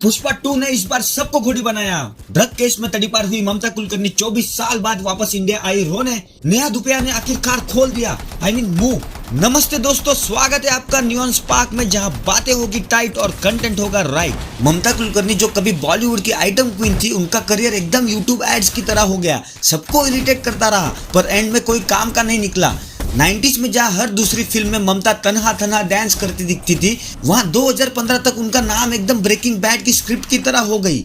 पुष्पा 2 ने इस बार सबको घोड़ी बनाया। ड्रग केस में तड़ीपार हुई ममता कुलकर्णी 24 साल बाद वापस इंडिया आई रोने। नेहा धूपिया ने आखिरकार खोल दिया मुंह। नमस्ते दोस्तों, स्वागत है आपका न्यूज़ स्पार्क में, जहां बातें होगी टाइट और कंटेंट होगा राइट। ममता कुलकर्णी जो कभी बॉलीवुड की आइटम क्वीन थी, उनका करियर एकदम यूट्यूब एड्स की तरह हो गया। सबको इरिटेट करता रहा पर एंड में कोई काम का नहीं निकला। 90s में जहाँ हर दूसरी फिल्म में ममता तन्हा डांस करती दिखती थी, वहाँ 2015 तक उनका नाम एकदम ब्रेकिंग बैड की स्क्रिप्ट की तरह हो गई।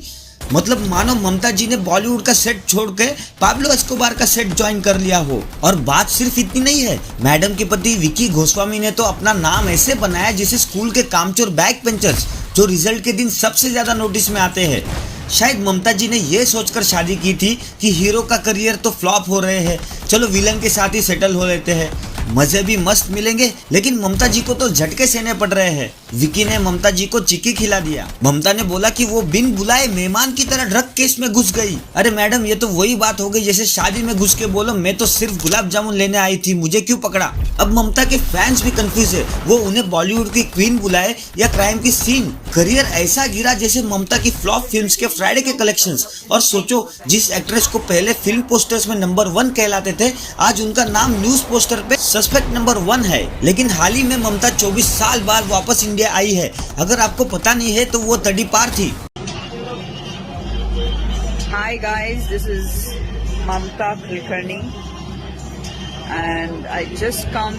मतलब मानो ममता जी ने बॉलीवुड का सेट छोड़ के पाब्लो एस्कोबार का सेट ज्वाइन कर लिया हो। और बात सिर्फ इतनी नहीं है, मैडम के पति विकी गोस्वामी ने तो अपना नाम ऐसे बनाया जैसे स्कूल के कामचोर बैक बेंचर्स, जो रिजल्ट के दिन सबसे ज्यादा नोटिस में आते हैं। शायद ममता जी ने यह सोचकर शादी की थी कि हीरो का करियर तो फ्लॉप हो रहे हैं, चलो विलन के साथ ही सेटल हो लेते हैं, मजे भी मस्त मिलेंगे। लेकिन ममता जी को तो झटके सहने पड़ रहे हैं। विकी ने ममता जी को चिक्की खिला दिया। ममता ने बोला कि वो बिन बुलाए मेहमान की तरह ड्रग केस में घुस गई। अरे मैडम, ये तो वही बात हो गई जैसे शादी में घुस के बोलो मैं तो सिर्फ गुलाब जामुन लेने आई थी, मुझे क्यों पकड़ा। अब ममता के फैंस भी कंफ्यूज है, वो उन्हें बॉलीवुड की क्वीन बुलाए या क्राइम की सीन। करियर ऐसा गिरा जैसे ममता की फ्लॉप फिल्म्स के फ्राइडे के कलेक्शंस। और सोचो, जिस एक्ट्रेस को पहले फिल्म पोस्टर्स में नंबर 1 कहलाते थे, आज उनका नाम न्यूज पोस्टर पे सस्पेक्ट नंबर 1 है। लेकिन हाल ही में ममता 24 साल बाद वापस इंडिया आई है। अगर आपको पता नहीं है तो वो तड़ीपार थी। Hi guys, this is Mamta Kulkarni and I just come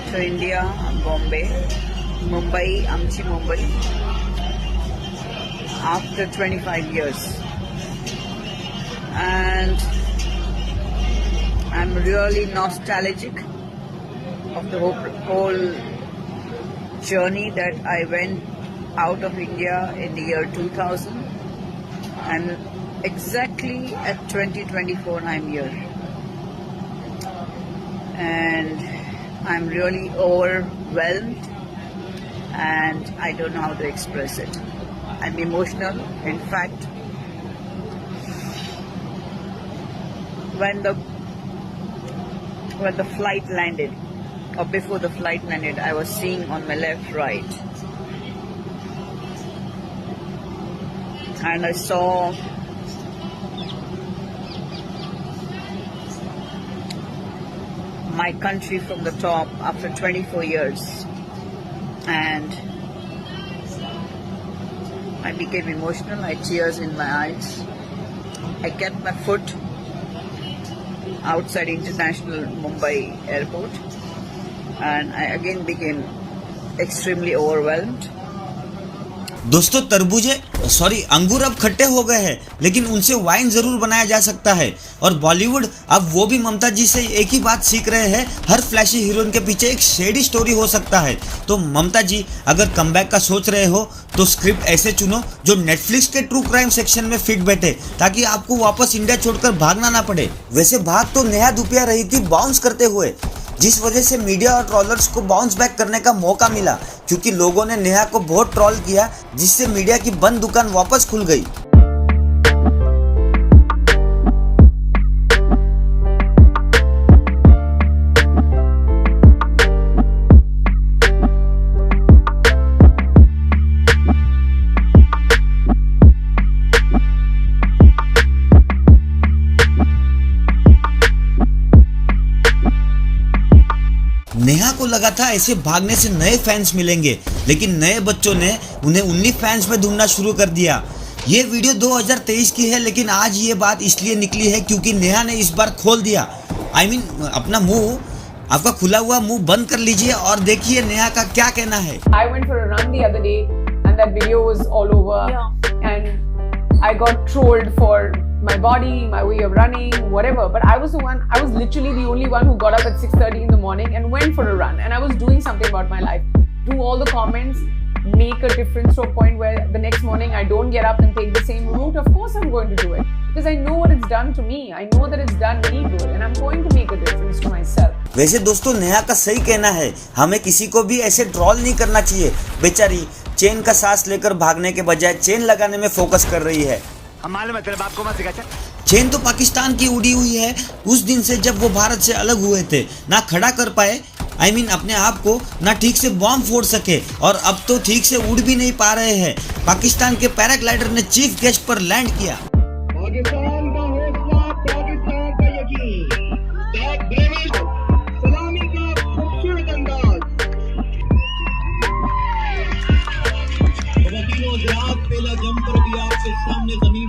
to India, Bombay, Mumbai, Amchi Mumbai after 25 years and I'm really nostalgic of the whole journey that I went out of India in the year 2000 and exactly at 2024 I'm here and I'm really overwhelmed and I don't know how to express it. I'm emotional. In fact, when the flight landed, or before the flight landed, I was seeing on my left, right, and I saw my country from the top after 24 years, and I became emotional. I had tears in my eyes. I kept my foot outside International Mumbai Airport. And I again became extremely overwhelmed. दोस्तों, अंगूर अब खट्टे हो गए हैं, लेकिन उनसे wine जरूर बनाया जा सकता है। और बॉलीवुड अब वो भी ममता जी से एक ही बात सीख रहे हैं, हर फ्लैशी हीरोइन के पीछे एक शेडी स्टोरी हो सकता है। तो ममता जी, अगर कमबैक का सोच रहे हो तो स्क्रिप्ट ऐसे चुनो जो नेटफ्लिक्स के ट्रू क्राइम सेक्शन में फिट बैठे, ताकि आपको वापस इंडिया छोड़कर भागना ना पड़े। वैसे भाग तो नेहा धूपिया रही थी बाउंस करते हुए, जिस वजह से मीडिया और ट्रोलर्स को बाउंस बैक करने का मौका मिला, क्योंकि लोगों ने नेहा को बहुत ट्रोल किया, जिससे मीडिया की बंद दुकान वापस खुल गई। नेहा को लगा था ऐसे भागने से नए फैंस मिलेंगे, लेकिन नए बच्चों ने उन्हें 19 फैंस में ढूंढना शुरू कर दिया। ये वीडियो 2023 की है, लेकिन आज ये बात इसलिए निकली है क्योंकि नेहा ने इस बार खोल दिया। अपना मुंह, आपका खुला हुआ मुंह बंद कर लीजिए और देखिए नेहा का क्या कहना है। I went for a run the other day and that video was all over and I got trolled for my body, my way of running, whatever. But I was literally the only one who got up at 6:30 in the morning and went for a run. And I was doing something about my life. Do all the comments make a difference to a point where the next morning I don't get up and take the same route? Of course I'm going to do it. Because I know what it's done to me. I know that it's done me good. And I'm going to make a difference to myself. वैसे दोस्तों, नेहा का सही कहना है, हमें किसी को भी ऐसे ट्रोल नहीं करना चाहिए। बेचारी चेन का सांस लेकर भागने के बजाय चेन लगाने में फोकस कर रही है। चेन तो पाकिस्तान की उड़ी हुई है। उस दिन से जब वो भारत से अलग हुए थे, ना खड़ा कर पाए I mean अपने आप को ना ठीक से बॉम्ब फोड़ सके और अब तो ठीक से उड़ भी नहीं पा रहे हैं। पाकिस्तान के पैराग्लाइडर ने चीफ गेस्ट पर लैंड किया। पाकिस्तान का हौसला, पाकिस्तान का यकीन, सलामी का खूबसूरत अंदाज। पहला जंपर भी आपके सामने जमीन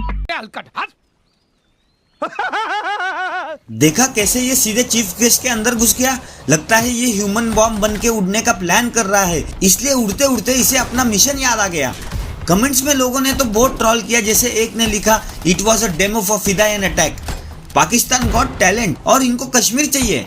देखा कैसे ये सीधे चीफ गेस्ट के अंदर घुस गया। लगता है ये ह्यूमन बॉम्ब बन के उड़ने का प्लान कर रहा है, इसलिए उड़ते उड़ते इसे अपना मिशन याद आ गया। कमेंट्स में लोगों ने तो बहुत ट्रोल किया, जैसे एक ने लिखा it was a demo for fidayeen attack, Pakistan got talent और इनको कश्मीर चाहिए।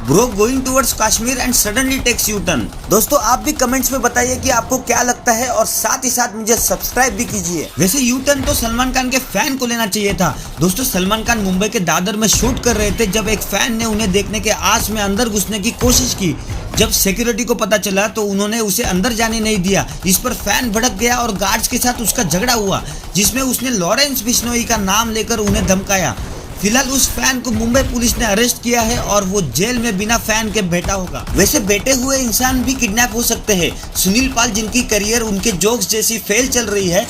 Bro going towards Kashmir and suddenly takes U turn. दोस्तों आप भी कमेंट्स में बताइए कि आपको क्या लगता है और साथ ही साथ मुझे सब्सक्राइब भी कीजिए। वैसे यू टर्न तो सलमान खान के फैन को लेना चाहिए था। दोस्तों सलमान खान मुंबई के दादर में शूट कर रहे थे जब एक फैन ने उन्हें देखने के आस में अंदर घुसने की कोशिश की। जब सिक्योरिटी को पता चला तो उन्होंने उसे अंदर जाने नहीं दिया। इस पर फैन भड़क गया और गार्ड्स के साथ उसका झगड़ा हुआ, जिसमें उसने लॉरेंस बिश्नोई का नाम लेकर उन्हें धमकाया। फिलहाल उस फैन को मुंबई पुलिस ने अरेस्ट किया है और वो जेल में बिना फैन के बैठा होगा। वैसे बैठे हुए इंसान भी किडनैप हो सकते हैं। सुनील पाल जिनकी करियर उनके जोक्स जैसी फेल चल रही है,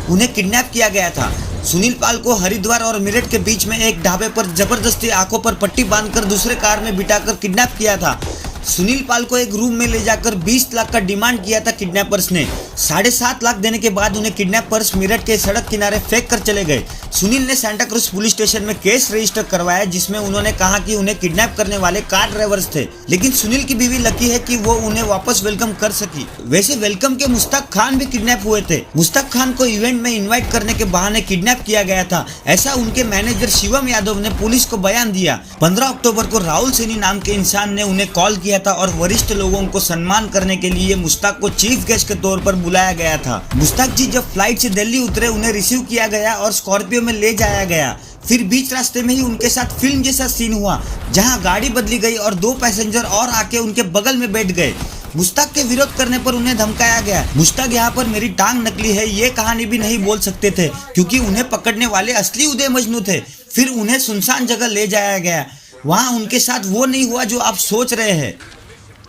उन्हें किडनैप किया गया था। सुनील पाल को हरिद्वार और मेरठ के बीच में एक ढाबे पर जबरदस्ती आंखों पर पट्टी बांधकर दूसरे कार में बिठाकर किडनैप किया था। सुनील पाल को एक रूम में ले जाकर 20 लाख का डिमांड किया था किडनैपर्स ने। 7.5 लाख देने के बाद उन्हें किडनैपर्स मेरठ के सड़क किनारे फेंक कर चले गए। सुनील ने सांता क्रूज पुलिस स्टेशन में केस रजिस्टर करवाया, जिसमें उन्होंने कहा कि उन्हें किडनैप करने वाले कार ड्राइवर्स थे, लेकिन सुनील की बीवी लकी है कि वो उन्हें वापस वेलकम कर सकी। वैसे वेलकम के मुश्ताक खान भी किडनैप हुए थे। मुश्ताक खान को इवेंट में इन्वाइट करने के बहाने किडनैप किया गया था, ऐसा उनके मैनेजर शिवम यादव ने पुलिस को बयान दिया। 15 अक्टूबर को राहुल सैनी नाम के इंसान ने उन्हें कॉल किया था और वरिष्ठ लोगों को सम्मान करने के लिए मुश्ताक को चीफ गेस्ट के तौर पर बुलाया गया था। मुश्ताक जी जब फ्लाइट से दिल्ली उतरे, उन्हें रिसीव किया गया और स्कॉर्पियो में ले जाया गया। फिर बीच रास्ते में ही उनके साथ फिल्म जैसा सीन हुआ, जहां गाड़ी बदली गई और 2 पैसेंजर और आके उनके बगल में बैठ गए। मुश्ताक के विरोध करने पर उन्हें धमकाया गया। मुश्ताक यहाँ पर मेरी टांग नकली है ये कहानी भी नहीं बोल सकते थे, क्योंकि उन्हें पकड़ने वाले असली उदय मजनू थे। फिर उन्हें सुनसान जगह ले जाया गया, वहाँ उनके साथ वो नहीं हुआ जो आप सोच रहे हैं।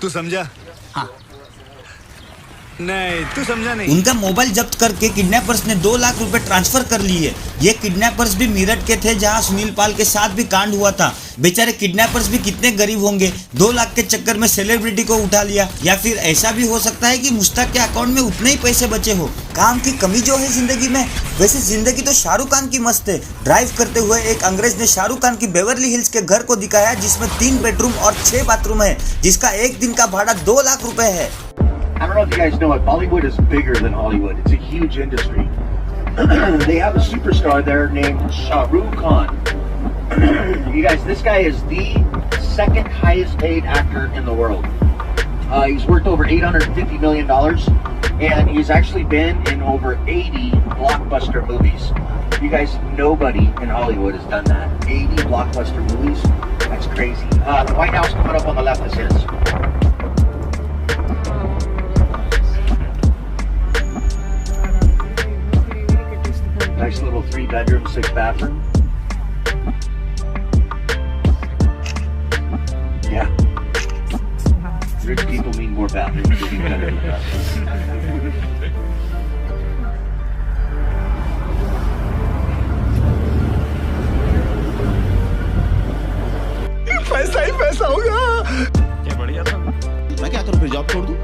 तू समझा? हाँ। नहीं तू समझा नहीं। उनका मोबाइल जब्त करके किडनैपर्स ने 2 लाख रुपए ट्रांसफर कर लिए। ये किडनैपर्स भी मेरठ के थे, जहां सुनील पाल के साथ भी कांड हुआ था। बेचारे किडनैपर्स भी कितने गरीब होंगे, 2 लाख के चक्कर में सेलिब्रिटी को उठा लिया। या फिर ऐसा भी हो सकता है कि मुश्ताक के अकाउंट में उतने ही पैसे बचे हो। काम की कमी जो है जिंदगी में। वैसे जिंदगी तो शाहरुख खान की मस्त है। ड्राइव करते हुए एक अंग्रेज ने शाहरुख खान की बेवर्ली हिल्स के घर को दिखाया, जिसमें 3 बेडरूम और 6 बाथरूम है, जिसका एक दिन का भाड़ा 2 लाख रुपए है। I don't know if you guys know it, Bollywood is bigger than Hollywood. It's a huge industry. They have a superstar there named Shah Rukh Khan. You guys, this guy is the second highest paid actor in the world. He's worth over $850 million, and he's actually been in over 80 blockbuster movies. You guys, nobody in Hollywood has done that. 80 blockbuster movies? That's crazy. The White House coming up on the left is his. Nice little 3-bedroom, 6-bathroom. Yeah. Rich people need more bathrooms to be better than that. पैसा ही पैसा होगा। क्या बढ़िया था। मैं क्या करूं, फिर जॉब छोड़ दूं?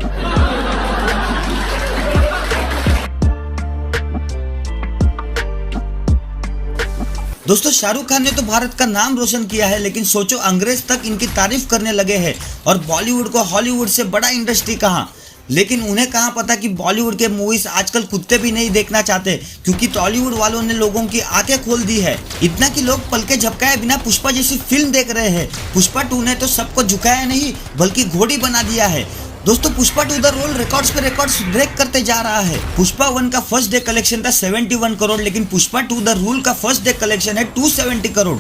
दोस्तों शाहरुख खान ने तो भारत का नाम रोशन किया है, लेकिन सोचो अंग्रेज तक इनकी तारीफ करने लगे हैं, और बॉलीवुड को हॉलीवुड से बड़ा इंडस्ट्री कहाँ। लेकिन उन्हें कहाँ पता कि बॉलीवुड के मूवीज आजकल कुत्ते भी नहीं देखना चाहते, क्योंकि टॉलीवुड वालों ने लोगों की आंखें खोल दी है। इतना कि लोग पलके झपकाए बिना पुष्पा जैसी फिल्म देख रहे हैं। पुष्पा 2 ने तो सबको झुकाया नहीं, बल्कि घोड़ी बना दिया है। दोस्तों पुष्पा 2 द रोल रिकॉर्ड्स पे रिकॉर्ड्स ब्रेक करते जा रहा है। पुष्पा 1 का फर्स्ट डे कलेक्शन था 71 करोड़, लेकिन पुष्पा 2 द रूल का फर्स्ट डे कलेक्शन है 270 करोड़,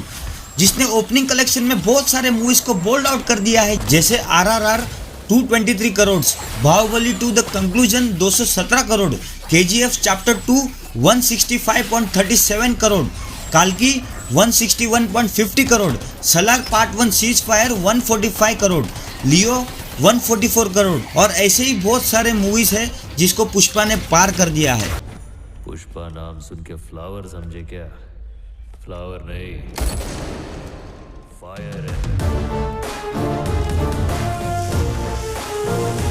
जिसने ओपनिंग कलेक्शन में बहुत सारे मूवीज को बोल्ड आउट कर दिया है, जैसे RRR 223 crore, Baahubali 2 the conclusion 217 crore, KGF chapter 2 165.37 crore, काल्की 161.50 crore, Salaar part 1 cease fire 145 crore, Leo 144 crore. और ऐसे ही बहुत सारे मूवीज है जिसको पुष्पा ने पार कर दिया है। पुष्पा नाम सुन के फ्लावर समझे क्या? फ्लावर नहीं, फायर है।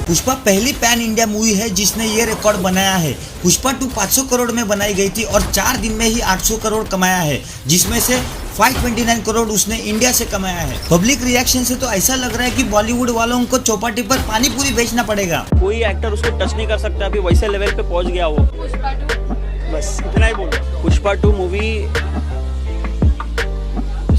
पुष्पा पहली पैन इंडिया मूवी है जिसने ये रिकॉर्ड बनाया है। पुष्पा 2 500 करोड़ में बनाई गई थी और 4 दिन में ही 800 करोड़ कमाया है, जिसमें से 529 करोड़ उसने इंडिया से कमाया है। पब्लिक रिएक्शन से तो ऐसा लग रहा है कि बॉलीवुड वालों को चौपाटी पर पानी पूरी बेचना पड़ेगा। कोई एक्टर उसको टच नहीं कर सकता, अभी वैसे लेवल पे पहुंच गया वो। बस इतना ही बोलो। पुष्पा 2 मूवी,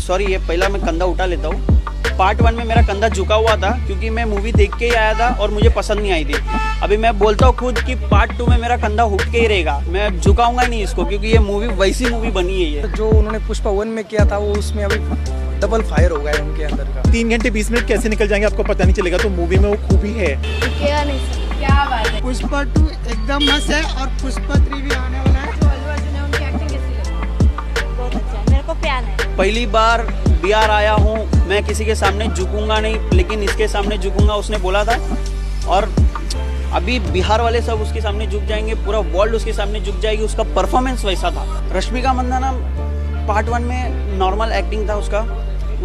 सॉरी ये पहला मैं कंधा उठा लेता हूँ। पार्ट 1 में मेरा कंधा झुका हुआ था क्योंकि मैं मूवी देख के ही आया था और मुझे पसंद नहीं आई थी। अभी मैं बोलता हूँ खुद कि पार्ट 2 में मेरा कंधा उठ के ही रहेगा, मैं झुकाऊंगा नहीं इसको, क्योंकि ये मूवी वैसी मूवी बनी है। ये जो उन्होंने पुष्पा 1 में किया था वो उसमें अभी डबल फायर हो गया है उनके अंदर का। 3 घंटे 20 मिनट कैसे निकल जाएंगे आपको पता नहीं चलेगा, तो मूवी में वो खूबी है। क्या बात है। पुष्पा 2 एकदम मस्त है और पुष्पा 3 भी आने वाला है। उनकी एक्टिंग कैसी लगी? बहुत अच्छा, मेरे को प्यार है। पहली बार बिहार आया हूँ, मैं किसी के सामने झुकूंगा नहीं, लेकिन इसके सामने झुकूंगा उसने बोला था। और अभी बिहार वाले सब उसके सामने झुक जाएंगे, पूरा वर्ल्ड उसके सामने झुक जाएगी। उसका परफॉर्मेंस वैसा था। रश्मिका मंदाना पार्ट 1 में नॉर्मल एक्टिंग था उसका,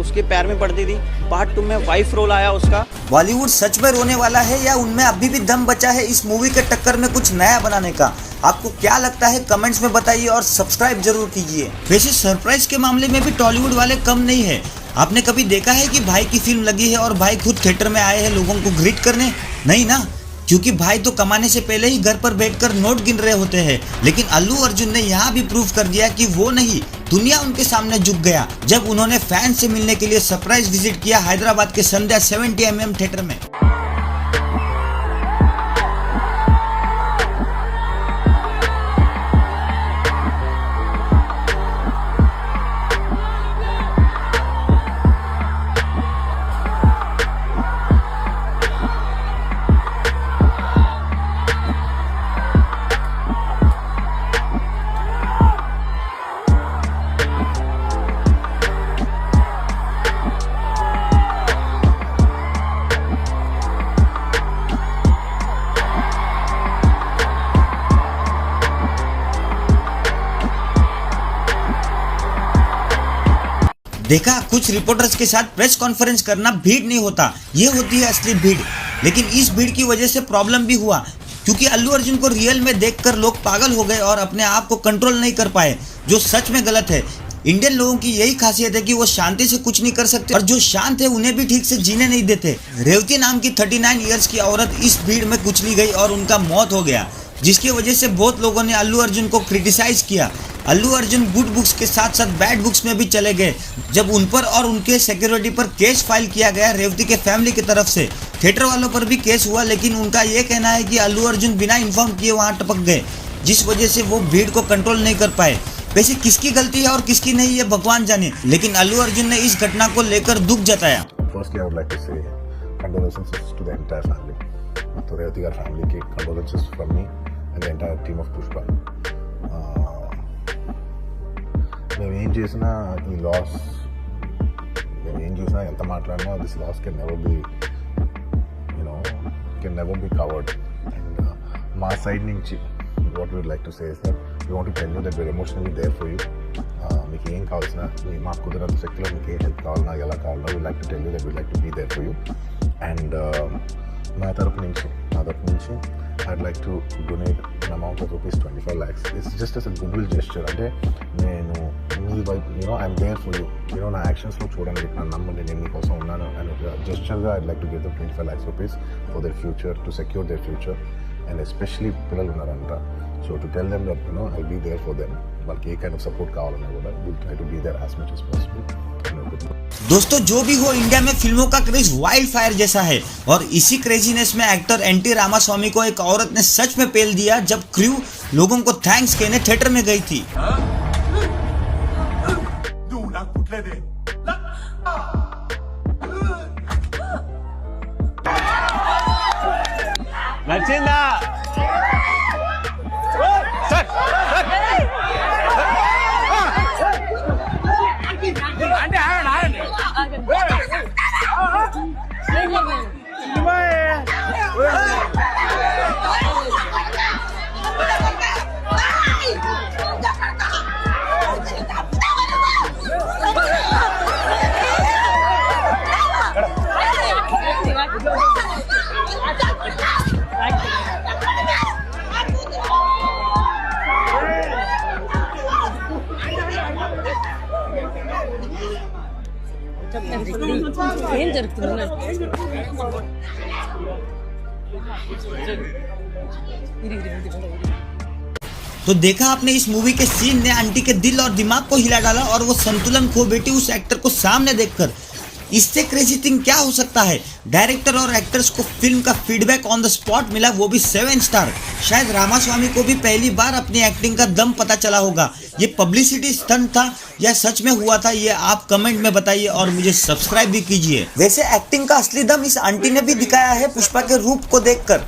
उसके पैर में पड़ती थी। पार्ट 2 में वाइफ रोल आया उसका। बॉलीवुड सच में रोने वाला है या उनमें अभी भी दम बचा है इस मूवी के टक्कर में कुछ नया बनाने का? आपको क्या लगता है कमेंट्स में बताइए और सब्सक्राइब जरूर कीजिए। वैसे सरप्राइज के मामले में भी टॉलीवुड वाले कम नहीं है। आपने कभी देखा है कि भाई की फिल्म लगी है और भाई खुद थिएटर में आए हैं लोगों को ग्रीट करने? नहीं ना, क्योंकि भाई तो कमाने से पहले ही घर पर बैठकर नोट गिन रहे होते हैं। लेकिन अल्लू अर्जुन ने यहाँ भी प्रूव कर दिया कि वो नहीं, दुनिया उनके सामने झुक गया जब उन्होंने फैन से मिलने के लिए सरप्राइज विजिट किया हैदराबाद के संध्या 70mm थिएटर में। देखा, कुछ रिपोर्टर्स के साथ प्रेस कॉन्फ्रेंस करना भीड़ नहीं होता, ये होती है असली भीड़। लेकिन इस भीड़ की वजह से प्रॉब्लम भी हुआ, क्योंकि अल्लू अर्जुन को रियल में देखकर लोग पागल हो गए और अपने आप को कंट्रोल नहीं कर पाए, जो सच में गलत है। इंडियन लोगों की यही खासियत है कि वो शांति से कुछ नहीं कर सकते और जो शांत है उन्हें भी ठीक से जीने नहीं देते। रेवती नाम की 39 इयर्स की औरत इस भीड़ में कुचली गई और उनका मौत हो गया, जिसकी वजह से बहुत लोगों ने अल्लू अर्जुन को क्रिटिसाइज किया। अल्लू अर्जुन गुड बुक्स के साथ साथ बैड बुक्स में भी चले गए जब उन पर और उनके सिक्योरिटी पर केस फाइल किया गया रेवती के फैमिली की तरफ से। थिएटर वालों पर भी केस हुआ, लेकिन उनका ये कहना है कि अल्लू अर्जुन बिना इन्फॉर्म किए वहां टपक गए, जिस वजह से वो भीड़ को कंट्रोल नहीं कर पाए। वैसे किसकी गलती है और किसकी नहीं ये भगवान जाने, लेकिन अल्लू अर्जुन ने इस घटना को लेकर दुख जताया। Firstly, I would like to say condolences to the entire family. To Revati gar family ki condolences from me and the entire team of Pushpa. మేము ఏం చేసినా ఈ లాస్, మేము ఏం చేసినా ఎంత మాట్లాడినా this loss can never be covered. And మా సైడ్ నుంచి what we would like to say is that we want to tell you that we're emotionally there for you. మీకు ఏం కావాల్సిన, మాకు కుదిరంత శక్తిలో మీకు ఏ హెల్ప్ కావాలన్నా ఎలా కావాలన్నా we'd like to tell you that we'd like to be there for you. And నా తరపు నుంచి I'd like to donate an amount of rupees 25 lakhs. It's just as a goodwill gesture. అంటే నేను మీ వైపు I'm there for you. నా యాక్షన్స్లో చూడండి, నా నమ్మండి, నేను మీకోసం ఉన్నాను అని జెస్చర్గా I'd like to give them 25 lakhs rupees for their future, to secure their future. And especially పిల్లలు ఉన్నారంట, so to tell them that I'll be there for them. వాళ్ళకి ఏ kind of support కావాలన్నా కూడా we'll try to be there as much as possible. दोस्तों, जो भी हो, India में फिल्मों का क्रेज वाइल्ड फायर जैसा है और इसी क्रेजीनेस में एक्टर एनटी रामास्वामी को एक औरत ने सच में पेल दिया जब क्रू लोगों को थैंक्स कहने थिएटर में गई थी। Hey! ఏం జరుగుతుంది तो देखा आपने, इस मूवी के सीन ने आंटी के दिल और दिमाग को हिला डाला और वो संतुलन खो बैठी उस एक्टर को सामने देखकर। इससे क्रेजी थिंग क्या हो सकता है। डायरेक्टर और एक्टर्स को फिल्म का फीडबैक ऑन द स्पॉट मिला, वो भी 7 स्टार। शायद रामास्वामी को भी पहली बार अपनी एक्टिंग का दम पता चला होगा। ये पब्लिसिटी स्टंट था या सच में हुआ था, ये आप कमेंट में बताइए और मुझे सब्सक्राइब भी कीजिए। वैसे एक्टिंग का असली दम इस आंटी ने भी दिखाया है पुष्पा के रूप को देखकर।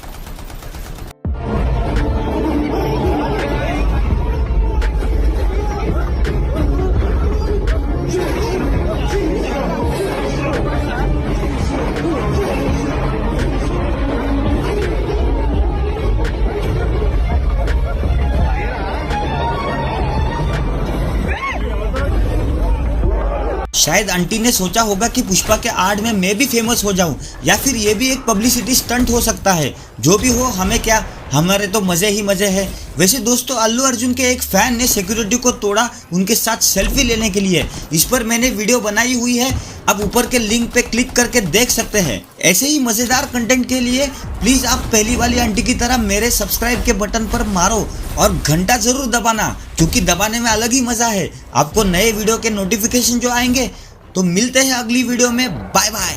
शायद आंटी ने सोचा होगा कि पुष्पा के आड़ में मैं भी फेमस हो जाऊं, या फिर ये भी एक पब्लिसिटी स्टंट हो सकता है। जो भी हो, हमें क्या, हमारे तो मजे ही मजे हैं। वैसे दोस्तों, अल्लू अर्जुन के एक फैन ने सिक्योरिटी को तोड़ा उनके साथ सेल्फी लेने के लिए। इस पर मैंने वीडियो बनाई हुई है, आप ऊपर के लिंक पे क्लिक करके देख सकते हैं। ऐसे ही मजेदार कंटेंट के लिए प्लीज आप पहली वाली आंटी की तरह मेरे सब्सक्राइब के बटन पर मारो और घंटा जरूर दबाना, क्योंकि दबाने में अलग ही मजा है। आपको नए वीडियो के नोटिफिकेशन जो आएंगे। तो मिलते हैं अगली वीडियो में, बाय बाय।